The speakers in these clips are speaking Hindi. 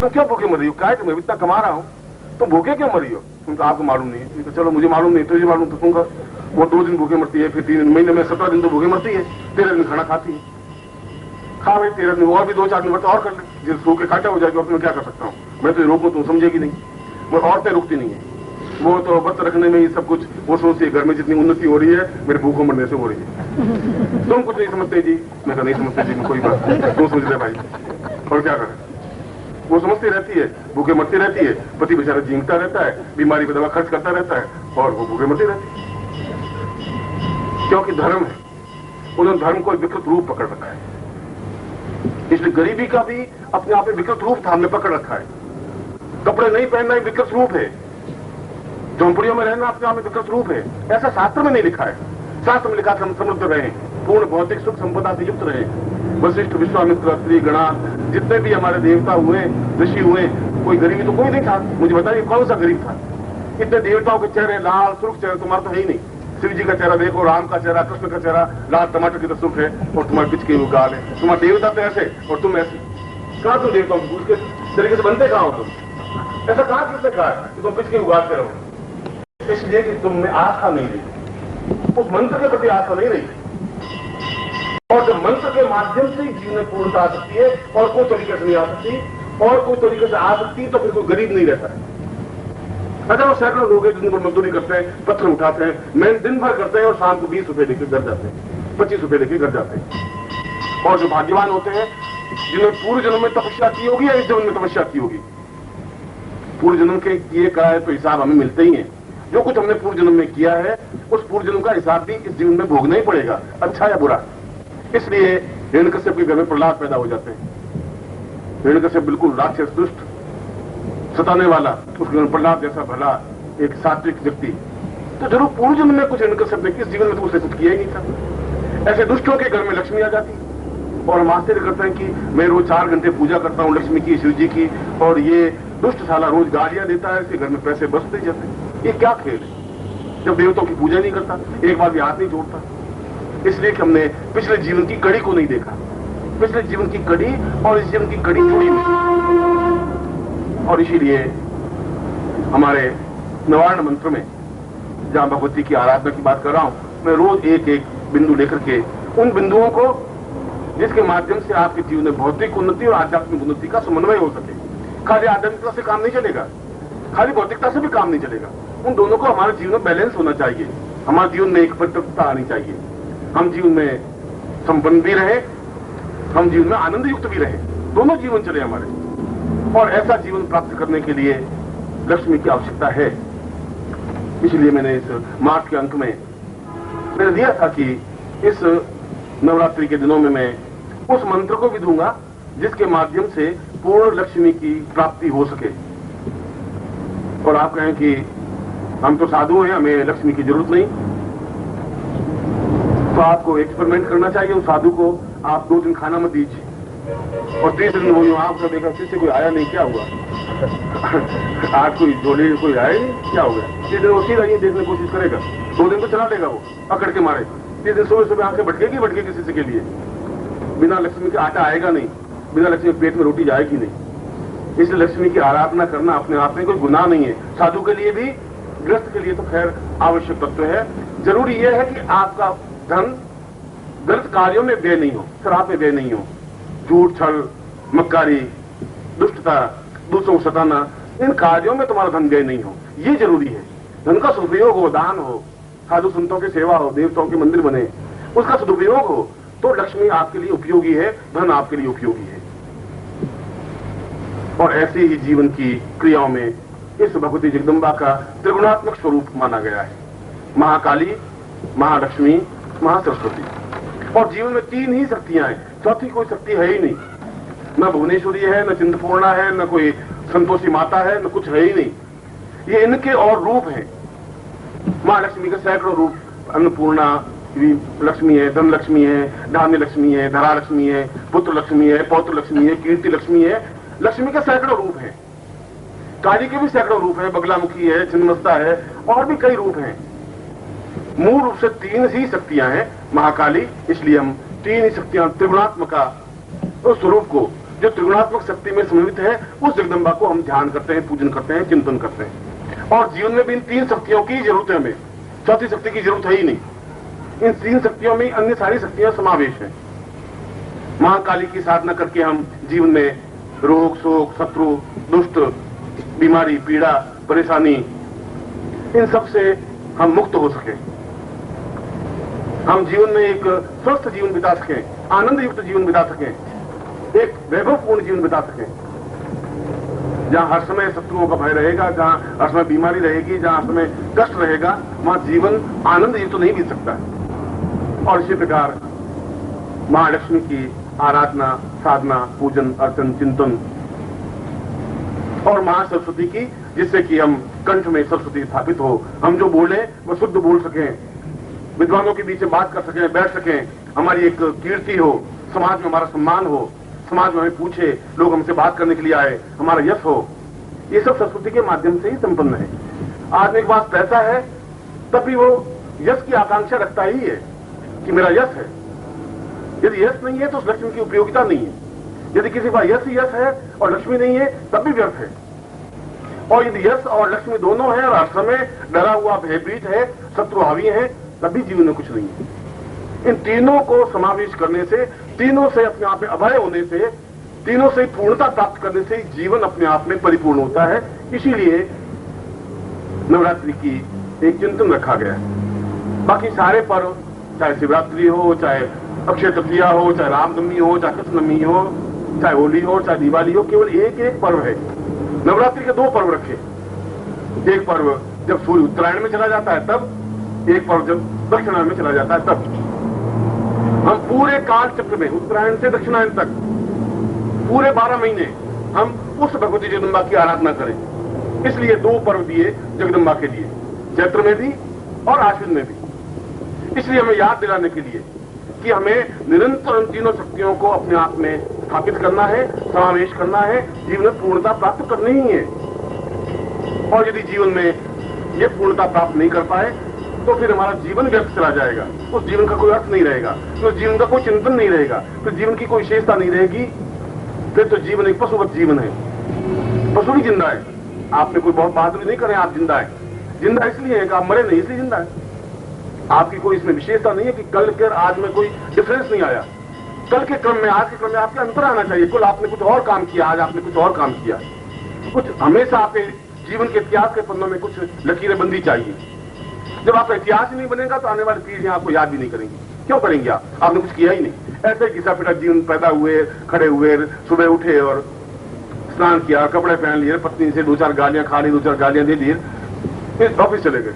तुम क्यों भूखे मर रही हो? क्या है तुम्हें? इतना कमा रहा हूँ, तुम भूखे क्यों मर रही हो? तुमको आपको मालूम नहीं है। तो चलो मुझे मालूम नहीं, तुझे मालूम तो तुमका। वो 2 दिन भूखे मरती है, फिर 3 महीने में 17 दिन तो भूखे मरती है, 13 दिन खाना खाती है। खा भाई 13 दिन और भी 2-4 दिन और कर ले, जिस सो के काटा हो जाएगी। और मैं क्या कर सकता हूँ? मैं तो रोकूं तुम समझेगी नहीं। वो औरतें रुकती नहीं है, वो तो व्रत रखने में ही सब कुछ वो सोचती है घर में जितनी उन्नति हो रही है मेरे भूखों मरने से हो रही है। तुम कुछ नहीं समझते जी। मैं कहा नहीं समझते जी, मैं कोई बात तुम समझ रहे भाई, और क्या करें? वो समझती रहती है, भूखे मरती रहती है, पति बेचारा जींगता रहता है, बीमारी पर दवा खर्च करता रहता है, और वो भूखे मरती रहती है। क्योंकि धर्म है, उन्होंने धर्म को विकृत रूप पकड़ रखा है। इसलिए गरीबी का भी अपने आप में विकृत रूप था, हमने पकड़ रखा है। कपड़े नहीं पहनना ही विकृत रूप है, झोंपड़ियों में रहना अपने आप में विकृत रूप है। ऐसा शास्त्र में नहीं लिखा है। शास्त्र में लिखा हम समृद्ध रहे, पूर्ण भौतिक सुख संपदा से युक्त रहे। वशिष्ठ, विश्वामित्र, स्त्री गणा, जितने भी हमारे देवता हुए, ऋषि हुए, कोई गरीबी तो कोई नहीं था। मुझे बताइए कौन सा गरीब था? इतने देवताओं के चेहरे लाल सुर्ख चेहरे, तुम्हारा तो है ही नहीं। शिव जी का चेहरा देखो, राम का चेहरा, कृष्ण का चेहरा लाल टमाटर की तो सुख है, और तुम्हारे पिच के गाल है। तुम्हारे देवता तो ऐसे और तुम ऐसे। कहां तुम देवताओं को उसके तरीके से बनते कहां हो तुम? ऐसा कहां किसने कहा कि तुम पिच के उगाते रहो? इसलिए कि तुम में आस्था नहीं रही, उस मंत्र के प्रति आस्था नहीं रही। और जब मंत्र के माध्यम से ही जीवन में पूर्णता आ सकती है, और कोई तरीके से नहीं आ सकती, और कोई तरीके से आ सकती तो फिर कोई गरीब नहीं रहता है। अच्छा, वो सैकड़ों लोग हैं जिनको मजदूरी करते हैं, पत्थर उठाते हैं, मेहनत दिन भर करते हैं, और शाम को 20 रुपए लेकर घर जाते हैं, 25 रुपए लेकर घर जाते हैं। और जो भाग्यवान होते हैं, जिन्होंने पूर्व जन्म में तपस्या की होगी या इस जन्म में तपस्या की होगी, पूर्व जन्म के किए का है तो हिसाब हमें मिलते ही है। जो कुछ हमने पूर्व जन्म में किया है, उस पूर्व जन्म का हिसाब भी इस जीवन में भोगना ही पड़ेगा, अच्छा या बुरा। इसलिए हिरण्यकश्यप के घर में प्रहलाद पैदा हो जाते हैं। हिरण्यकश्यप बिल्कुल राक्षस, दुष्ट, सताने वाला, उसके घर में प्रहलाद जैसा भला एक सात्विक व्यक्ति। तो जरूर पूर्व जन्म में कुछ हिरण्यकश्यप ने, किस जीवन में तो उसने कुछ किया ही नहीं था। ऐसे दुष्टों के घर में लक्ष्मी आ जाती, और हम आश्चर्य करते हैं कि मैं रोज 4 घंटे पूजा करता हूँ लक्ष्मी की, शिव जी की, और ये दुष्ट साला रोज गालियां देता है, इसके घर में पैसे बचते ही जाते हैं। ये क्या खेल है? जब देवताओं की पूजा नहीं करता, एक बार भी हाथ नहीं जोड़ता। इसलिए कि हमने पिछले जीवन की कड़ी को नहीं देखा। पिछले जीवन की कड़ी और इस जीवन की कड़ी जुड़ी नहीं। और इसीलिए हमारे नवारण मंत्र में, जहां भगवती की आराधना की बात कर रहा हूं, मैं रोज एक एक बिंदु लेकर के उन बिंदुओं को, जिसके माध्यम से आपके जीवन में भौतिक उन्नति और आध्यात्मिक उन्नति का समन्वय हो सके। खाली आध्यात्मिकता से काम नहीं चलेगा, खाली भौतिकता से भी काम नहीं चलेगा। उन दोनों को हमारे जीवन में बैलेंस होना चाहिए। हमारे जीवन में एक परितृप्तता आनी चाहिए। हम जीवन में संपन्न भी रहे, हम जीवन में आनंद युक्त भी रहे, दोनों जीवन चले हमारे। और ऐसा जीवन प्राप्त करने के लिए लक्ष्मी की आवश्यकता है। इसलिए मैंने इस मार्च के अंक में मैंने दिया था कि इस नवरात्रि के दिनों में मैं उस मंत्र को भी दूंगा जिसके माध्यम से पूर्ण लक्ष्मी की प्राप्ति हो सके। और आप कहें कि हम तो साधु हैं, हमें लक्ष्मी की जरूरत नहीं, तो आपको एक्सपेरिमेंट करना चाहिए। उस साधु को आप 2 दिन खाना मत दीजिए, और 3 दिन वो आपका देखा फिर से कोई आया नहीं, क्या हुआ? आज कोई जोड़े कोई आया नहीं, क्या हो गया? 3 दिन वो सीधा ये देखने की कोशिश करेगा, 2 दिन तो चला देगा वो अकड़ के मारे। 3 दिन सुबह सुबह आंखें भटकेगी किसी के लिए। बिना लक्ष्मी के आटा आएगा नहीं, बिना लक्ष्मी के पेट में रोटी जाएगी नहीं। इसलिए लक्ष्मी की आराधना करना अपने आप में कोई गुनाह नहीं है। साधु के लिए भी, गृहस्थ के लिए तो खैर आवश्यक तत्व है। जरूरी यह है कि आपका धन गलत कार्यों में व्यय नहीं हो, शराब में व्यय नहीं हो, झूठ, छल, मक्कारी, दुष्टता, दूसरों को सताना, इन कार्यों में तुम्हारा धन व्यय नहीं हो, ये जरूरी है। धन का सदुपयोग हो, दान हो, साधु संतों की सेवा हो, देवताओं के मंदिर बने, उसका सदुपयोग हो, तो लक्ष्मी आपके लिए उपयोगी है, धन आपके लिए उपयोगी है। और ऐसे ही जीवन की क्रियाओं में इस भगवती जगदम्बा का त्रिगुणात्मक स्वरूप माना गया है। महाकाली, महालक्ष्मी, महासरस्वती। और जीवन में 3 ही शक्तियां हैं, चौथी कोई शक्ति है ही नहीं। न भुवनेश्वरी है, न चिंतपूर्णा है, न कोई संतोषी माता है, न कुछ है ही नहीं। ये इनके और रूप हैं। महालक्ष्मी के सैकड़ों रूप, अन्नपूर्णा लक्ष्मी है, धन लक्ष्मी है, धान्य लक्ष्मी है, धरा लक्ष्मी है, पुत्र लक्ष्मी है, पौत्र लक्ष्मी है, कीर्ति लक्ष्मी है। लक्ष्मी के सैकड़ों रूप हैं। काली के भी सैकड़ों रूप है, बगलामुखी है, छिन्नमस्ता है, और भी कई रूप हैं। मूल रूप से 3 ही शक्तियां हैं महाकाली। इसलिए हम 3 ही शक्तियां त्रिगुणात्मका उस स्वरूप को जो त्रिगुणात्मक शक्ति में समन्वित है, उस जगदम्बा को हम ध्यान करते हैं, पूजन करते हैं, चिंतन करते हैं। और जीवन में भी इन 3 शक्तियों की जरूरत है, हमें चौथी शक्ति की जरूरत है ही नहीं। इन 3 शक्तियों में अन्य सारी शक्तियां समावेश है। महाकाली की साधना करके हम जीवन में रोग, शोक, शत्रु, दुष्ट, बीमारी, पीड़ा, परेशानी, इन सब से हम मुक्त हो सके, हम जीवन में एक स्वस्थ जीवन बिता सकें, आनंद युक्त जीवन बिता सकें, एक वैभवपूर्ण जीवन बिता सकें, जहां हर समय शत्रुओं का भय रहेगा, जहां हर समय बीमारी रहेगी, जहां हर समय कष्ट रहेगा, वहां जीवन आनंद युक्त नहीं बीत सकता। और इसी प्रकार मां लक्ष्मी की आराधना, साधना, पूजन, अर्चन, चिंतन, और मां सरस्वती की, जिससे कि हम कंठ में सरस्वती स्थापित हो, हम जो बोले वो शुद्ध बोल सकें, विद्वानों के बीच में बात कर सकें, बैठ सकें, हमारी एक कीर्ति हो, समाज में हमारा सम्मान हो, समाज में हमें पूछे, लोग हमसे बात करने के लिए आए, हमारा यश हो। ये सब सरस्वती के माध्यम से ही संपन्न है। आदमी के पास पैसा है तब भी वो यश की आकांक्षा रखता ही है कि मेरा यश है। यदि यश नहीं है तो उस लक्ष्मी की उपयोगिता नहीं है। यदि किसी का यश ही यश है और लक्ष्मी नहीं है तब भी व्यर्थ है। और यदि यश और लक्ष्मी दोनों है और हर समय डरा हुआ भयभीत है, शत्रु हावी है, तब भी जीवन में कुछ नहीं है। इन तीनों को समावेश करने से, तीनों से अपने आप में अभय होने से, तीनों से पूर्णता प्राप्त करने से जीवन अपने आप में परिपूर्ण होता है। इसीलिए नवरात्रि की एक चिंतन रखा गया है। बाकी सारे पर्व, चाहे शिवरात्रि हो, चाहे अक्षय तृतीया हो, चाहे रामनवमी हो, चाहे कृष्णनवमी हो, चाहे होली हो, चाहे दिवाली हो, केवल एक एक पर्व है। नवरात्रि के 2 पर्व रखे, एक पर्व जब सूर्य उत्तरायण में चला जाता है तब, एक पर्व जब दक्षिणायन में चला जाता है तब। हम पूरे काल चक्र में उत्तरायण से दक्षिणायन तक पूरे 12 महीने हम उस भगवती जगदम्बा की आराधना करें। इसलिए 2 पर्व दिए जगदम्बा के लिए, चैत्र में भी और आश्विन में भी। इसलिए हमें याद दिलाने के लिए कि हमें निरंतर उन तीनों शक्तियों को अपने आप में स्थापित करना है, समावेश करना है, जीवन में पूर्णता प्राप्त करनी ही है। और यदि जीवन में ये पूर्णता प्राप्त नहीं कर पाए तो फिर हमारा जीवन व्यर्थ चला जाएगा। उस जीवन का कोई अर्थ नहीं रहेगा, तो जीवन का कोई चिंतन नहीं रहेगा, फिर जीवन की कोई विशेषता नहीं रहेगी। फिर तो जीवन एक पशुवत जीवन है। पशु भी जिंदा है, आपने कोई बहुत बहादुरी नहीं करे, आप जिंदा है। जिंदा इसलिए है कि आप मरे नहीं, इसलिए जिंदा है। आपकी कोई इसमें विशेषता नहीं है कि कल के आज में कोई डिफरेंस नहीं आया। कल के क्रम में, आज के क्रम में आपके अंतर आना चाहिए। कल आपने कुछ और काम किया, आज आपने कुछ और काम किया। कुछ हमेशा आपके जीवन के इतिहास के पन्नों में कुछ लकीरें बंदी चाहिए। जब आपका इतिहास ही नहीं बनेगा तो आने वाली पीढ़ियां आपको याद भी नहीं करेंगी। क्यों करेंगे? आपने कुछ किया ही नहीं। ऐसे ही घिसा पिटा जीवन, पैदा हुए, खड़े हुए, सुबह उठे और स्नान किया, कपड़े पहन लिए, पत्नी से 2-4 गालियां खा ली, 2-4 गालियां दे दी, फिर ऑफिस चले गए।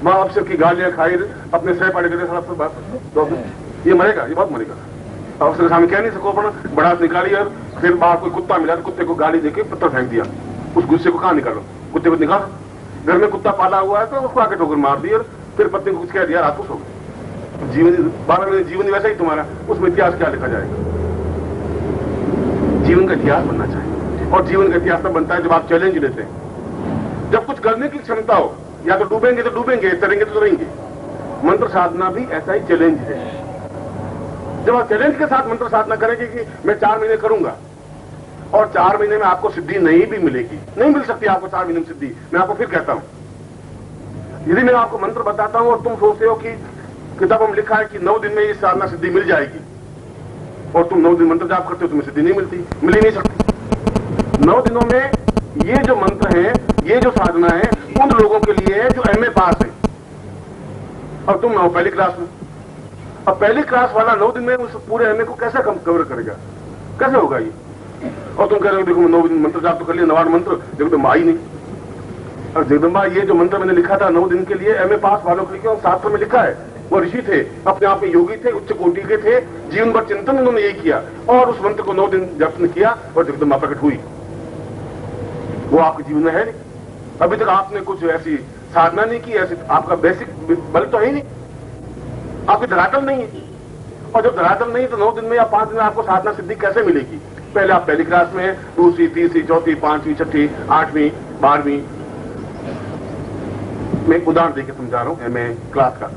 माँ बाप से की गालियां खाई, अपने सहपाठी के साथ ये मरेगा, ये बहुत मरेगा। ऑफिसर के सामने कह नहीं सको, अपना बड़ा निकाली और फिर बाहर कोई कुत्ता मिला तो कुत्ते को गाली देके पत्थर फेंक दिया। उस गुस्से को कहां निकालो? कुत्ते को निकालो। घर में कुत्ता पाला हुआ है तो उसको आके ठोकर मार दी और फिर पत्नी को कुछ कह दिया, रात को सो गए। जीवन 12 महीने जीवन वैसा ही तुम्हारा, उसमें इतिहास क्या लिखा जाएगा? जीवन का इतिहास बनना चाहिए। और जीवन का इतिहास तब बनता है जब आप चैलेंज लेते हैं, जब कुछ करने की क्षमता हो। या तो डूबेंगे तो डूबेंगे, तरेंगे तो तरेंगे। मंत्र साधना भी ऐसा ही चैलेंज है। जब आप चैलेंज के साथ मंत्र साधना करेंगे कि मैं 4 महीने करूंगा और 4 महीने में आपको सिद्धि नहीं भी मिलेगी, नहीं मिल सकती आपको 4 महीने में सिद्धि। मैं आपको फिर कहता हूं, यदि मैं आपको मंत्र बताता हूं और तुम सोचते हो कि किताबों में लिखा है कि 9 दिन में ये साधना सिद्धि मिल जाएगी और तुम 9 दिन मंत्र जाप करते हो, तुम्हें सिद्धि नहीं मिलती, मिल ही नहीं सकती। 9 दिनों में ये जो मंत्र है, ये जो साधना है, उन लोगों के लिए है जो एमए पास है और तुम हो पहली क्लास में। अब पहली क्लास वाला 9 दिन में उस पूरे एमए को कैसे कवर करेगा? कैसे होगा ये? और तुम कह रहे हो देखो 9 दिन मंत्र जाप तो कर लिया, 9वां मंत्र जगदम्बा आई नहीं। और जगदम्बा ये जो मंत्र मैंने लिखा था 9 दिन के लिए, एमए पास वालों के लिए, और शास्त्र में लिखा है, वो ऋषि थे, अपने आप में योगी थे, उच्च कोटि के थे, जीवन भर चिंतन उन्होंने यही किया और उस मंत्र को 9 दिन जप किया और जगदम्बा प्रकट हुई। वो आपके जीवन में है नहीं। अभी तक आपने कुछ ऐसी साधना नहीं की, ऐसी आपका बेसिक बल तो है ही नहीं, आपकी धरातल नहीं है। और जब धरातल नहीं तो 9 दिन में या 5 दिन में आपको साधना सिद्धि कैसे मिलेगी? पहले आप पहली क्लास में, दूसरी, तीसरी, चौथी, 5वीं, 6ठी, 8वीं, 12वीं। मैं एक उदाहरण देकर समझा रहा हूं एमए क्लास का।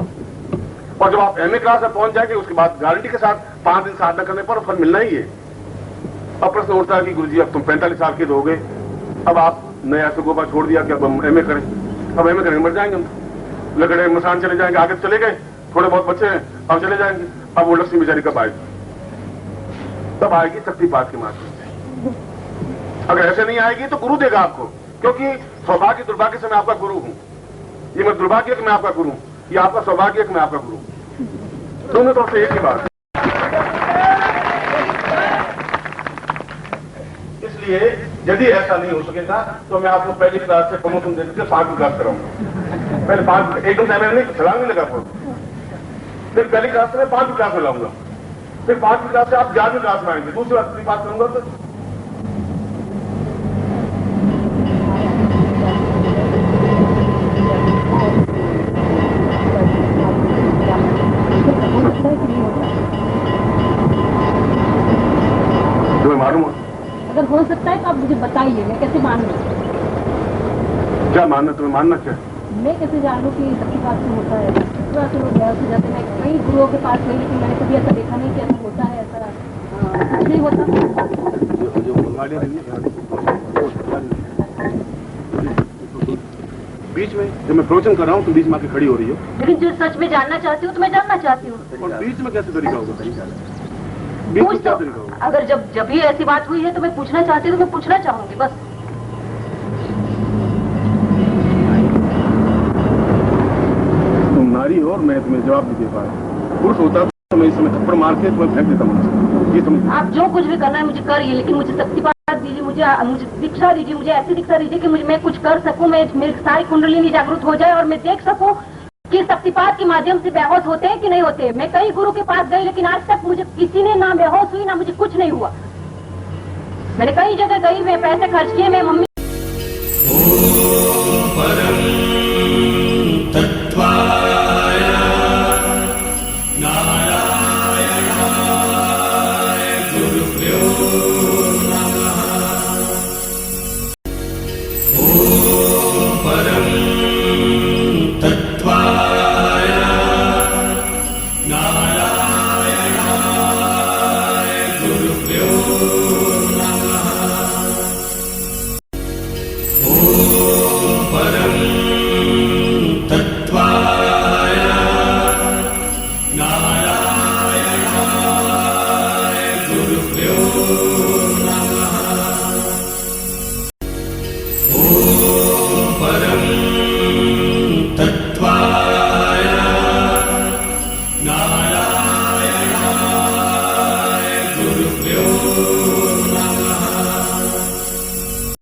और जब आप एमए क्लास में पहुंच जाएंगे उसके बाद गारंटी के साथ 5 दिन साधना करने पर फल मिलना ही है। अब प्रश्न उठता है कि गुरुजी अब तुम 45 साल के हो गए, अब आप नया सुगोबा छोड़ दिया कि अब हम एमए करें। अब एमए करेंगे मर जाएंगे हम, लकड़े मसान चले जाएंगे, आगे चले गए, थोड़े बहुत बच्चे हैं अब चले जाएंगे। अब वो लक्ष्मी बेचारी कब आएगी? तब आएगी शक्तिपात के माध्यम से। अगर ऐसे नहीं आएगी तो गुरु देगा आपको, क्योंकि सौभाग्य दुर्भाग्य से मैं आपका गुरु हूं। ये मैं दुर्भाग्य कि मैं आपका गुरु हूं, ये आपका सौभाग्य कि मैं आपका गुरु हूं। दोनों तरफ से एक ही बात। इसलिए यदि ऐसा नहीं हो सकेगा तो मैं आपको पहली क्लास से प्रमोशन देकर 5 क्लास कराऊंगा। पहले 5 एकदम से नहीं छलांग नहीं लगा, फिर पहली क्लास से मैं 5 क्लास में लाऊंगा, फिर 5 क्लास से आप 11वीं क्लास में आएंगे, दूसरी बात करूंगा। तो तुम्हें मालूम हो? अगर हो सकता है तो आप मुझे बताइए, मैं कैसे मान लूं? क्या मानना? तुम्हें मानना क्या? मैं कैसे जानूं कि सबके पास में होता है? थोड़ा सा लोग हो जाते हैं, कई गुरुओं के पास गई लेकिन मैंने कभी ऐसा देखा नहीं कि ऐसा होता है, ऐसा कुछ नहीं होता। बीच में जब मैं प्रवचन कर रहा हूँ तो बीच में आके खड़ी हो रही हो। लेकिन जो सच में जानना चाहती हूँ तो मैं जानना चाहती हूँ। और बीच में कैसे तरीका होगा? पूछ तो, अगर जब भी ऐसी बात हुई है तो मैं पूछना चाहती हूँ तो मैं पूछना चाहूंगी बस। तुम नारी हो और मैं तुम्हें जवाब नहीं दे पा रहा। पुरुष होता तो मैं इस समय थप्पड़ मार के तुम्हें फेंक देता हूँ। ये समझ आप जो कुछ भी करना है मुझे करिए, लेकिन मुझे शक्तिपात दीजिए, मुझे दीक्षा दीजिए, मुझे ऐसी दीक्षा दीजिए कि मैं कुछ कर सकूं, मेरी सारी कुंडलिनी जागृत हो जाए और मैं देख सकूं कि शक्तिपात के माध्यम से बेहोश होते हैं कि नहीं होते। मैं कई गुरु के पास गई लेकिन आज तक मुझे किसी ने ना बेहोश हुई ना मुझे कुछ नहीं हुआ। मैंने कई जगह गई, मैं पैसे खर्च किए, मैं मम्मी